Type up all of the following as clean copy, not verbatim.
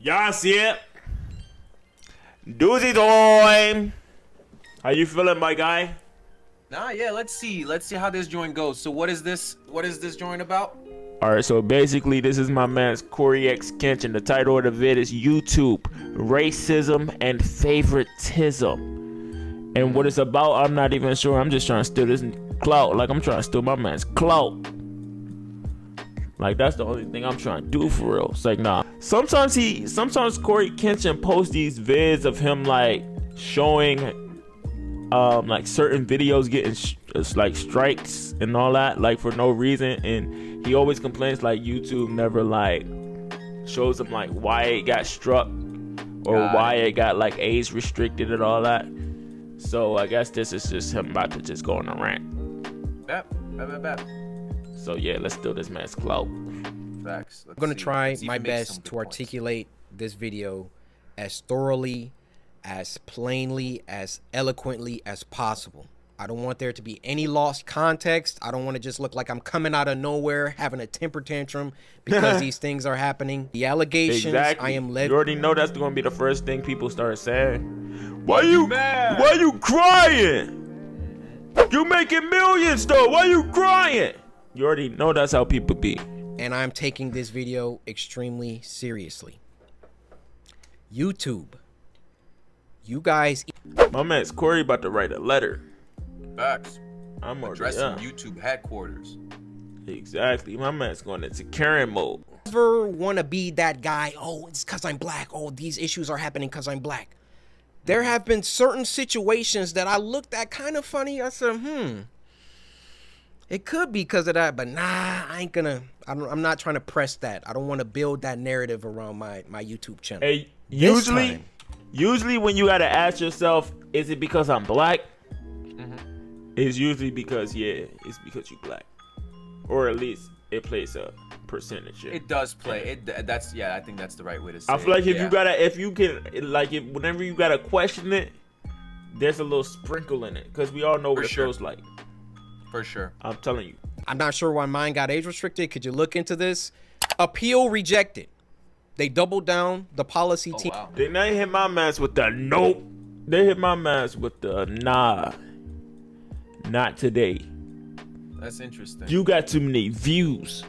Y'all see it? Doozy toy. How you feeling, my guy? Nah, yeah, let's see how this joint goes. So what is this joint about? Alright, so basically this is my man's CoryxKenshin. The title of the vid is YouTube, Racism and Favoritism. And what it's about, I'm not even sure. I'm just trying to steal this clout. Like, I'm trying to steal my man's clout. Like, that's the only thing I'm trying to do for real. It's like, nah. Sometimes CoryxKenshin posts these vids of him, like, showing, like, certain videos getting, like, strikes and all that, like, for no reason. And he always complains, like, YouTube never, like, shows him, like, why it got struck or why it got, like, age restricted and all that. So, I guess this is just him about to just go on a rant. Bet. So yeah, let's steal this man's clout. Facts. I'm gonna try my best to articulate this video as thoroughly, as plainly, as eloquently as possible. I don't want there to be any lost context. I don't want to just look like I'm coming out of nowhere having a temper tantrum because these things are happening. The allegations exactly. I am led. You already know that's gonna be the first thing people start saying. Why you mad? Why you crying? You making millions though. Why you crying? You already know that's how people be. And I'm taking this video extremely seriously. YouTube. You guys. My man's Corey about to write a letter. Facts. I'm addressing YouTube headquarters. Exactly. My man's going into Karen mode. Never want to be that guy. Oh, it's because I'm black. Oh, these issues are happening because I'm black. There have been certain situations that I looked at kind of funny. I said, it could be because of that, but nah, I ain't gonna. I'm not trying to press that. I don't want to build that narrative around my YouTube channel. Hey, usually when you gotta ask yourself, is it because I'm black? It's usually because it's because you black, or at least it plays a percentage. It does play. That's I think that's the right way to say it. I feel like whenever you gotta question it, there's a little sprinkle in it because we all know what it feels like. For sure. I'm telling you. I'm not sure why mine got age restricted. Could you look into this? Appeal rejected. They doubled down the policy team. Wow. They hit my mans with the nope. They hit my mans with the nah. Not today. That's interesting. You got too many views.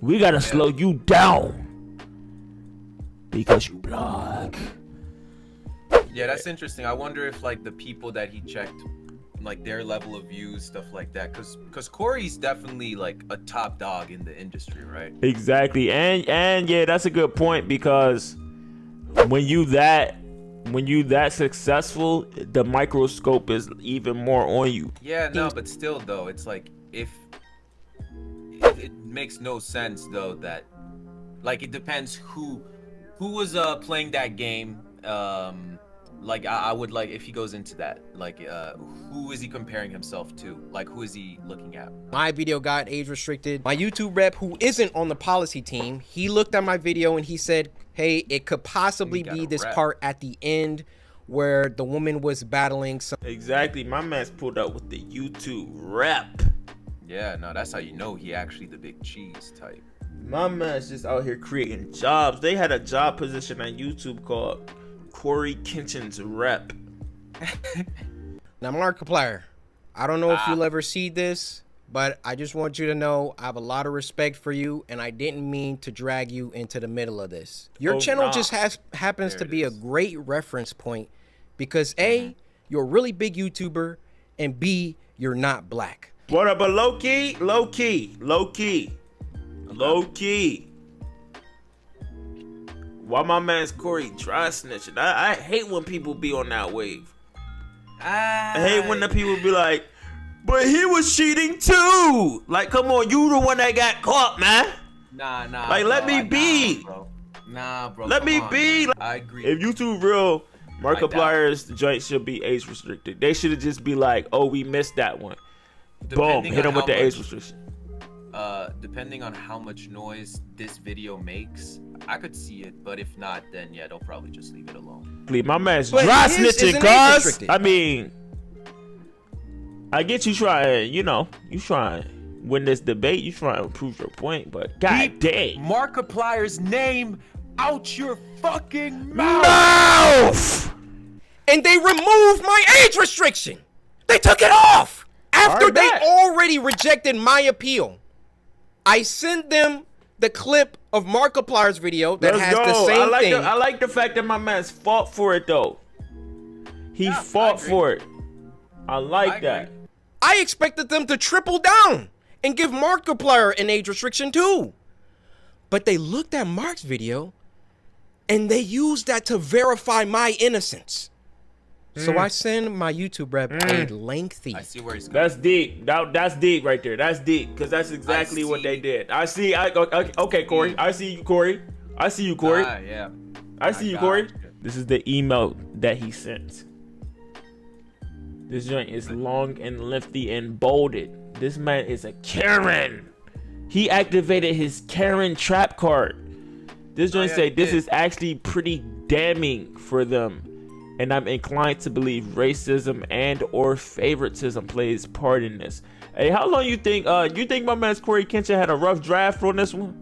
We gotta slow you down because you black. Yeah, that's interesting. I wonder if like the people that he checked, like their level of views, stuff like that, because Corey's definitely like a top dog in the industry, right? Exactly. And yeah, that's a good point, because when you that successful, the microscope is even more on you. Yeah, no, but still though, it's like if it makes no sense though that, like, it depends who was playing that game. Like I would like if he goes into that, like who is he comparing himself to? Like, who is he looking at? My video got age restricted. My YouTube rep, who isn't on the policy team, he looked at my video and he said, hey, it could possibly be this part at the end where the woman was battling some. Exactly. My man's pulled up with the YouTube rep. Yeah, no, that's how you know he actually the big cheese type. My man's just out here creating jobs. They had a job position on YouTube called CoryxKenshin's rep. Now, Markiplier, I don't know if you'll ever see this, but I just want you to know I have a lot of respect for you, and I didn't mean to drag you into the middle of this. Your channel just happens to be a great reference point because A, you're a really big YouTuber, and B, you're not black. What up, but low key. Why my man's Corey dry snitching? I hate when people be on that wave. I hate when the people be like, but he was cheating too. Like, come on, you the one that got caught, man. Nah. Like, bro, let me be. Nah, bro. Let me be. I agree. If YouTube real, Markiplier's joint should be age restricted. They should have just be like, oh, we missed that one. Boom, hit him with the age restriction. Depending on how much noise this video makes, I could see it, but if not, then yeah, they'll probably just leave it alone. My man's dry snitching, cuz. I mean, I get you trying, you trying to win this debate, you trying to prove your point, but god dang. Markiplier's name Out your fucking Mouth! And they removed my age restriction. They took it off after they already rejected my appeal. I sent them the clip of Markiplier's video that has the same thing. I like the fact that my man's fought for it though. He fought for it. I like that. I expected them to triple down and give Markiplier an age restriction too. But they looked at Mark's video and they used that to verify my innocence. So I send my YouTube rep a lengthy. I see where he's going. That's deep. That's deep right there. That's deep because that's exactly what they did. I see. Okay, Corey. I see you, Corey. I see you, Corey. Yeah. I see you, Corey. This is the email that he sent. This joint is long and lengthy and bolded. This man is a Karen. He activated his Karen trap card. This joint say this is actually pretty damning for them. And I'm inclined to believe racism and or favoritism plays part in this. Hey, how long you think my man's CoryxKenshin had a rough draft on this one?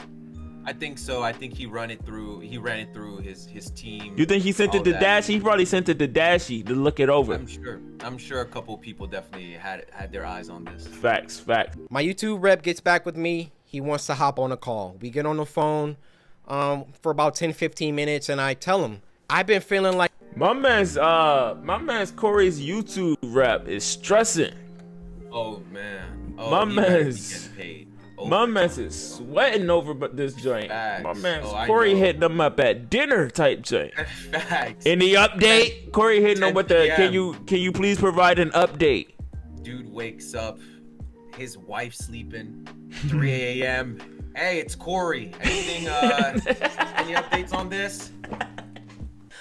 I think so. I think he ran it through his team. You think he sent it to Dashie? He probably sent it to Dashie to look it over. I'm sure a couple people definitely had their eyes on this. Facts. My YouTube rep gets back with me. He wants to hop on a call. We get on the phone for about 10-15 minutes and I tell him I've been feeling like my man's Corey's YouTube rep is stressing. Oh man. My man's is sweating over this joint. Facts. My man's Corey hitting them up at dinner type joint. Facts. Any update? Corey hitting them with the can you please provide an update? Dude wakes up, his wife sleeping, 3 a.m. Hey, it's Corey. Anything any updates on this?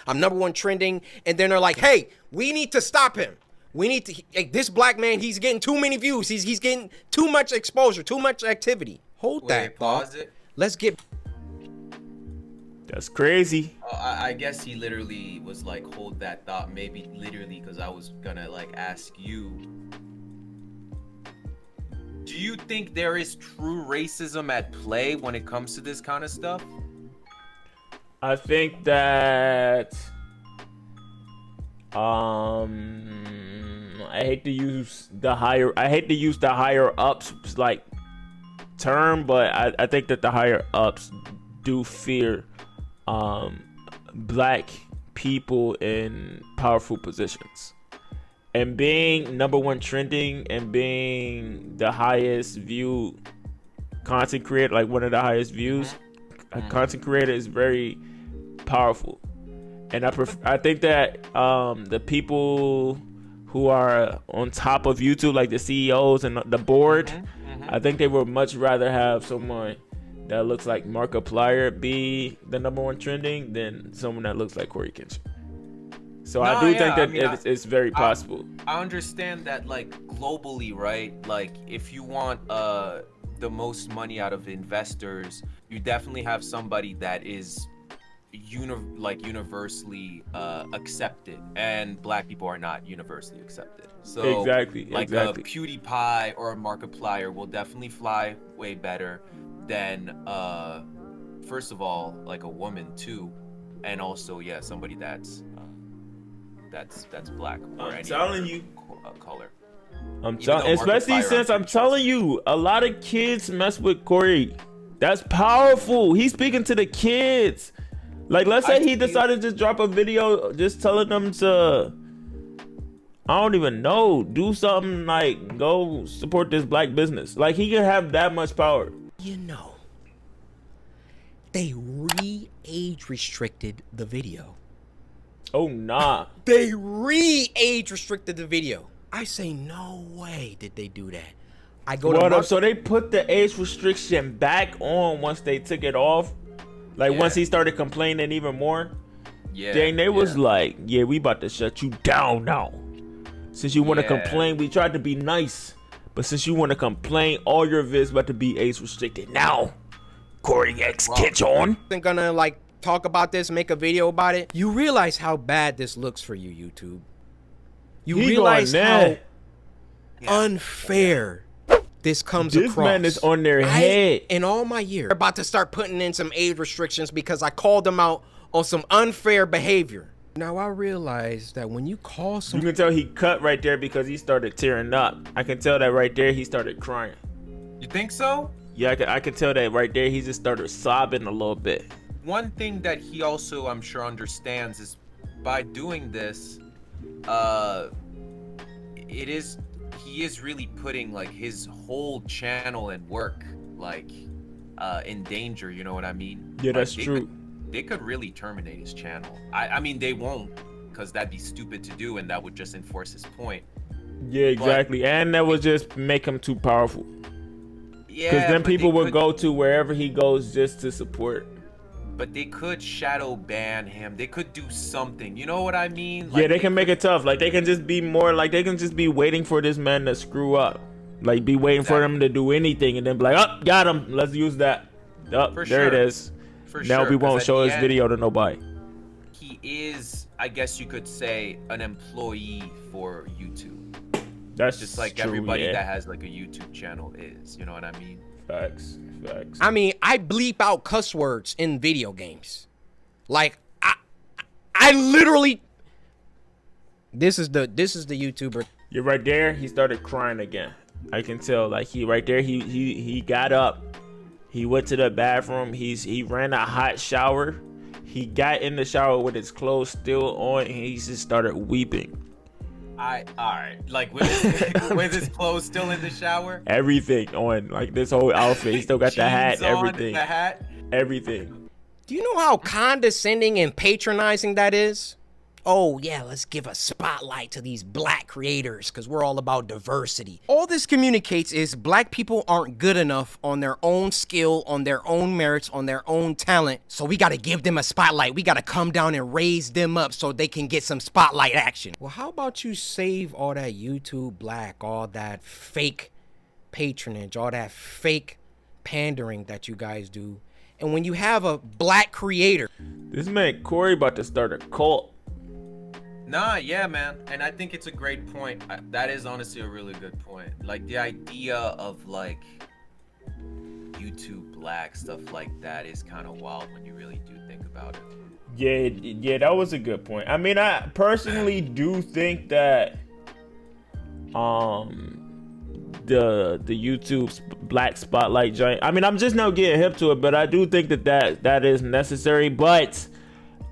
I'm #1 trending, and then they're like, hey, we need to stop him. We need to, this black man, he's getting too many views. He's getting too much exposure, too much activity. Hold that thought. Pause it. Let's get. That's crazy. I guess he literally was like, hold that thought. Maybe literally because I was gonna like ask you. Do you think there is true racism at play when it comes to this kind of stuff? I think that I hate to use the higher ups like term, but I think that the higher ups do fear black people in powerful positions. And being #1 trending and being the highest viewed content creator, like one of the highest views content creator, is very powerful. And I think that the people who are on top of YouTube, like the CEOs and the board, I think they would much rather have someone that looks like Markiplier be the #1 trending than someone that looks like CoryxKenshin. So I do think that it's very possible. I understand that, like, globally, right? Like, if you want the most money out of investors, you definitely have somebody that is universally accepted, and black people are not universally accepted. So exactly. A PewDiePie or a Markiplier will definitely fly way better than first of all, like a woman too, and also somebody that's black or I'm any telling other you, color. Especially since I'm telling you, a lot of kids mess with Corey. That's powerful. He's speaking to the kids. Like, let's say he decided to just drop a video just telling them to, I don't even know, do something like go support this black business. Like, he can have that much power. You know, they re-age restricted the video. Oh, nah. They re-age restricted the video. I say, no way did they do that. I go to so they put the age restriction back on once they took it off. Like once he started complaining even more. Yeah. Then they was like, yeah, we about to shut you down now. Since you want to complain, we tried to be nice. But since you want to complain, all your vids about to be age restricted now. CoryxKenshin. I'm gonna like talk about this, make a video about it. You realize how bad this looks for you, YouTube. You realize how unfair this comes This across. man is on their head. In all my years, they're about to start putting in some age restrictions because I called them out on some unfair behavior. Now I realize that when you call You someone, can tell he cut right there because he started tearing up. I can tell that right there he started crying. You think so? Yeah, I can tell that right there he just started sobbing a little bit. One thing that he also, I'm sure, understands is by doing this, he is really putting like his whole channel and work like in danger. You know what I mean? Yeah, Like, that's true. They could really terminate his channel. I mean, they won't, because that'd be stupid to do, and that would just enforce his point. Yeah, exactly. And that would just make him too powerful. Yeah, Because then but people they would could- go to wherever he goes just to support. But they could shadow ban him. They could do something. You know what I mean? Yeah, they can make it tough. Like, they can just be more, like, they can just be waiting for this man to screw up. Like, be waiting for him to do anything and then be like, oh, got him. Let's use that. Oh, For there it sure. is. For Now sure, we 'cause won't at show the his end, video to nobody. He is, I guess you could say, an employee for YouTube. That's Just like true, everybody yeah. that has like a YouTube channel is. You know what I mean? Facts. I mean, I bleep out cuss words in video games. Like I literally. This is the YouTuber. You're right there. He started crying again. I can tell. Like, he right there. He got up. He went to the bathroom. He ran a hot shower. He got in the shower with his clothes still on, and he just started weeping. Alright. Like with his clothes still in the shower? Everything on, like, this whole outfit. He still got the hat, Jeans on, everything. The hat. Everything. Do you know how condescending and patronizing that is? Oh yeah, let's give a spotlight to these black creators because we're all about diversity. All this communicates is black people aren't good enough on their own skill, on their own merits, on their own talent. So we gotta give them a spotlight. We gotta come down and raise them up so they can get some spotlight action. Well, how about you save all that YouTube black, all that fake patronage, all that fake pandering that you guys do. And when you have a black creator, This man Corey about to start a cult. Nah, yeah, man. And I think it's a great point. That is honestly a really good point. Like the idea of like YouTube black stuff like that is kind of wild when you really do think about it. Yeah, that was a good point. I mean, I personally do think that the YouTube's black spotlight giant. I mean, I'm just now getting hip to it, but I do think that is necessary. But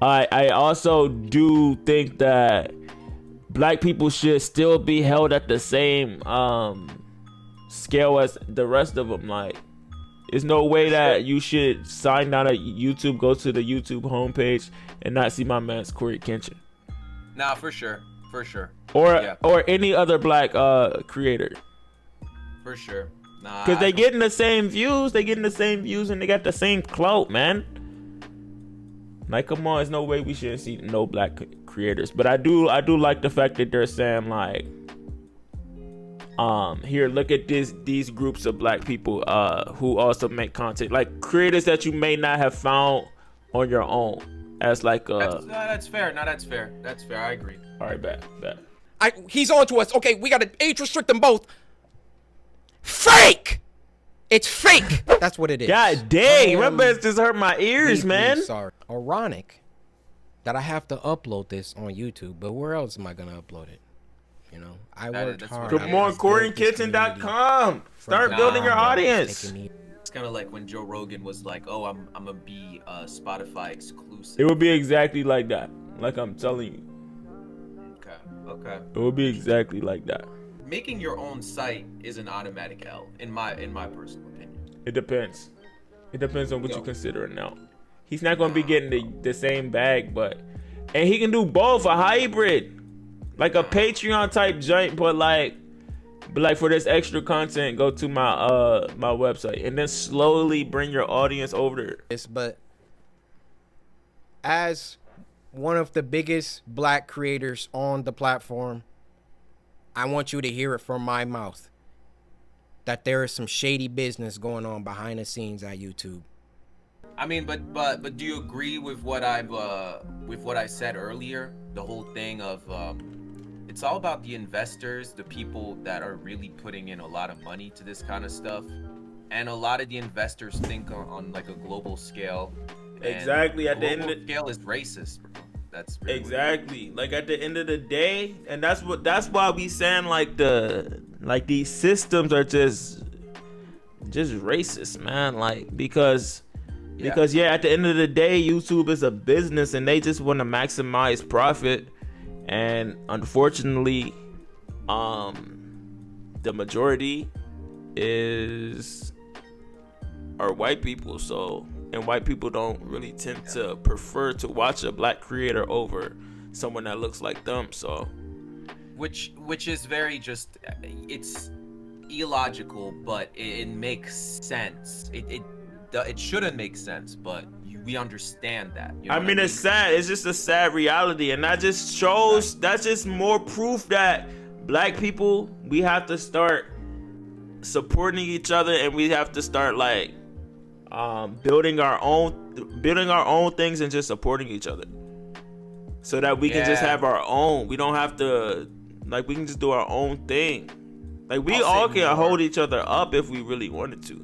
I also do think that black people should still be held at the same scale as the rest of them. Like, there's no way that you should sign down at YouTube, go to the YouTube homepage, and not see my man's CoryxKenshin. Nah, for sure. Or any other black creator. For sure. Nah. Because they getting the same views. And they got the same clout, man. Like, come on, there's no way we shouldn't see no black creators. But I do like the fact that they're saying, like, here, look at these groups of black people who also make content, like creators that you may not have found on your own. As like that's fair. No, that's fair. I agree. All right, bet. he's on to us. Okay, we gotta age restrict them both. Fake. It's fake. That's what it is. God dang, my best just hurt my ears, Deeply man. Sorry. Ironic that I have to upload this on YouTube, but where else am I gonna upload it? You know, I worked that's hard. what Come it on, is. CoryxKenshin.com. Start building your audience. It's kind of like when Joe Rogan was like, "Oh, I'm gonna be Spotify exclusive." It would be exactly like that. Like I'm telling you, Okay. it would be exactly like that. Making your own site is an automatic L, in my personal opinion. It depends. It depends on what you consider it now. He's not gonna be getting the same bag, and he can do both, a hybrid, like a Patreon type joint, but like for this extra content, go to my my website and then slowly bring your audience over there. But as one of the biggest black creators on the platform, I want you to hear it from my mouth that there is some shady business going on behind the scenes at YouTube. I mean, but do you agree with what I said earlier? The whole thing of it's all about the investors, the people that are really putting in a lot of money to this kind of stuff. And a lot of the investors think on like a global scale. Exactly. At the end Global of scale is racist, bro. That's really exactly. Like at the end of the day, and that's why we saying like these systems are just racist, man. Like because at the end of the day, YouTube is a business and they just want to maximize profit. And unfortunately, the majority are white people. So, and white people don't really tend to prefer to watch a black creator over someone that looks like them. So, which is very just, it's illogical, but it makes sense. It shouldn't make sense, but we understand that. You know I mean, it's sad. It's just a sad reality, and that just shows. That's just more proof that black people, we have to start supporting each other, and we have to start like building our own things and just supporting each other, so that we can just have our own. We don't have to we can just do our own thing. Like we all can hold each other up if we really wanted to.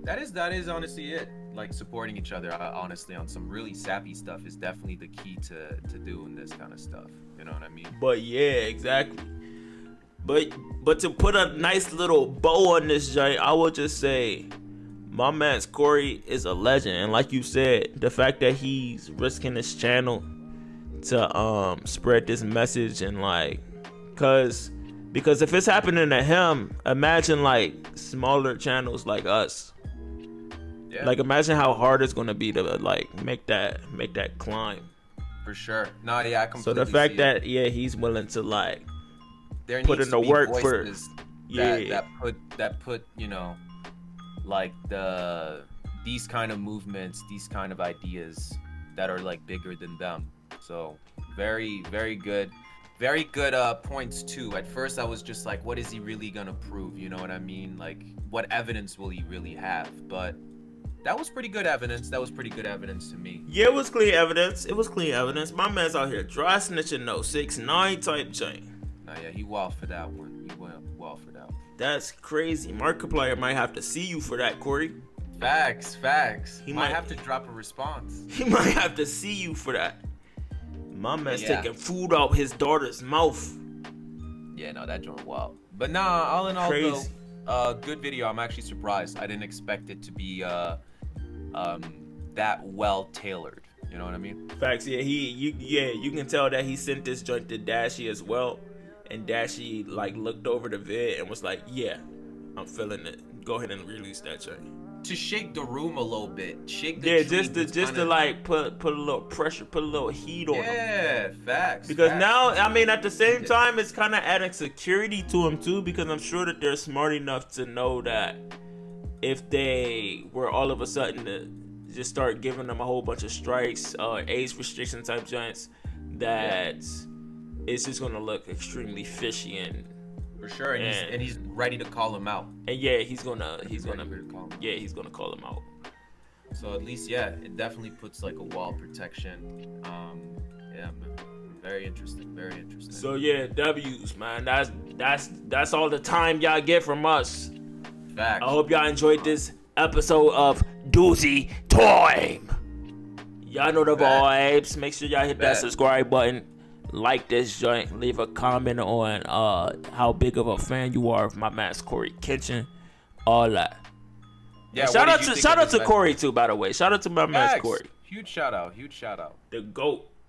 That is honestly it. Like supporting each other, honestly, on some really sappy stuff is definitely the key to doing this kind of stuff. You know what I mean? But yeah, exactly. But to put a nice little bow on this joint, I will just say, my man's Cory is a legend, and like you said, the fact that he's risking his channel to spread this message and because if it's happening to him, imagine like smaller channels like us. Yeah. Like imagine how hard it's gonna be to like make that climb. For sure. No, yeah, I completely. So the fact that he's willing to like put in the work for that put like these kind of movements, these kind of ideas that are like bigger than them. So very, very good. Very good points too. At first I was just like, what is he really gonna prove? You know what I mean? Like what evidence will he really have? But that was pretty good evidence. That was pretty good evidence to me. Yeah, it was clean evidence. My man's out here dry snitching, 6ix9ine type chain. Nah, yeah, he wild for that one. He went wild for that one. That's crazy. Markiplier might have to see you for that, Cory. Facts. He might have to drop a response. He might have to see you for that. My man's taking food out his daughter's mouth. Yeah, no, that joint wild. But nah, all in all, crazy. Though, good video. I'm actually surprised. I didn't expect it to be that well tailored. You know what I mean? Facts. Yeah, you can tell that he sent this joint to Dashie as well, and Dashie like looked over the vid and was like, "Yeah, I'm feeling it. Go ahead and release that joint." To shake the room a little bit, just to like put a little pressure, put a little heat on him. Yeah, facts. Because now, I mean, at the same time, it's kind of adding security to him too. Because I'm sure that they're smart enough to know that if they were all of a sudden to just start giving them a whole bunch of strikes, age restriction type joints, that it's just gonna look extremely fishy and. For sure, and he's ready to call him out. And he's gonna call him out. So at least it definitely puts like a wall protection. Man, very interesting. So W's, man. That's all the time y'all get from us. Facts. I hope y'all enjoyed this episode of Doozy Time. Y'all know the vibes. Make sure y'all hit that subscribe button. Like this joint, leave a comment on how big of a fan you are of my man's CoryxKenshin, all that. Yeah, shout out to Cory too, by the way. Shout out to my man's Cory. Huge shout out. The GOAT.